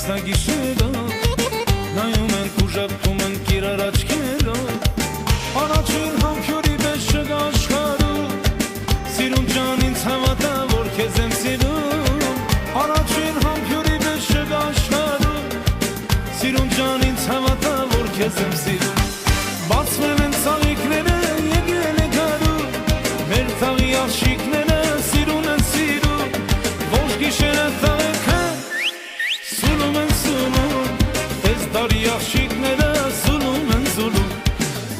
գիշերով նայում ենք ու ժպտում ենք իրար աչքերով առաջին համբյուրի պես չկա աշխարհում սիրուն ջան ինձ հավատա որ քեզ եմ սիրում առաջին համբյուրի պես չկա աշխարհում սիրուն ջան ինձ հավատա որ քեզ եմ սիրում բացվել են ծաղիկները եկել է գարու մեր տաղի աշիկները սիրուն են սիրում ոչ գիշերը տաղեքը սուլում են սուլում այս տարի աշիկները սուլում են սուլում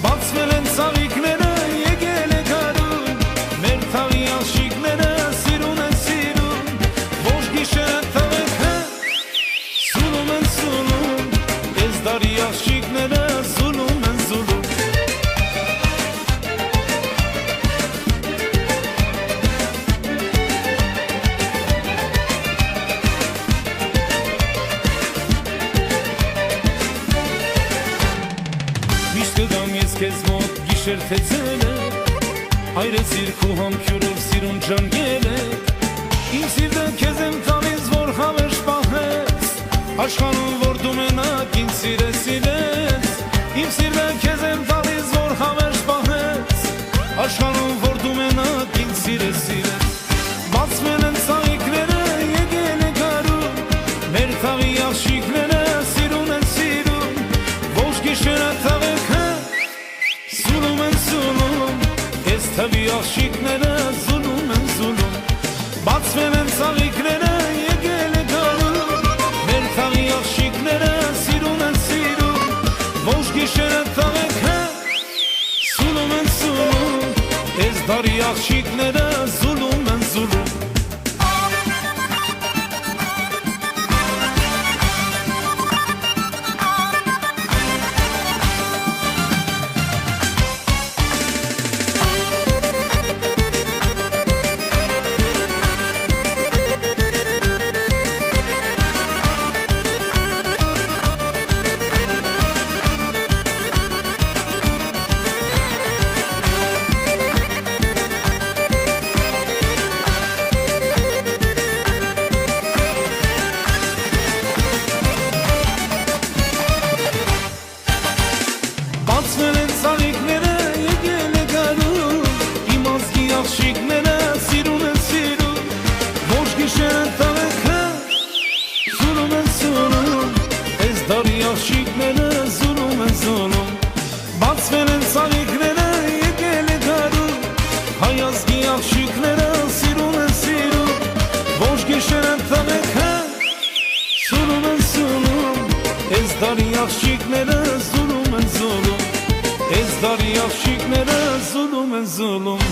բացվել են ծաղիկները եկել է գարու մեր տաղի աշիկները սիրուն են սիրում ոչ գիշերը տաղեքը սուլում են սուլում այս տարի աշիկները սուլում են սուլում Կգամ ես քեզ մոտ գիշեր թե ցելը հայրեցիր քու համբյուրով սիրուն ջան ելեք իմ սիրտը քեզ եմ տալիս որ հավերժ պահես աշխարհում որ դու մենակ ինձ սիրես իմ սիրտը քեզ եմ տալիս որ հավերժ պահես աշխարհում որ դու մենակ ինձ սիրես բացվել են ծաղիկները եկել է գարու մեր տաղի աշիկները սիրուն են սիրում ոչ գիշերը տաղեքը Սուլում են սուլում, ես թվի աշիկները զուլում են զուլում Բացվել են ծաղիկները եկել է գարու Մեր թաղի աշիկները սիրում են սիրում Ոչ գիշերը տաղեքը Սուլում են սուլում, ես դարի աշիկները զուլում են զուլում Բացվել են ծաղիկները եկել է գարու Իմ ազգի աշիկները սիրուն են սիրում Ոչ գիշերը տաղեքը Սուլում են սուլում Այս դարի աշիկները զուլում են զուլում Բացվել են ծաղիկները եկել է գարու Հայ ազգի աշիկները սիրուն են սիրում Ոչ գիշերը տաղեքը Սուլում են սուլում Այս դարի աշիկները զուլում են զուլում Այս դարի աշիկները զուլում են զուլում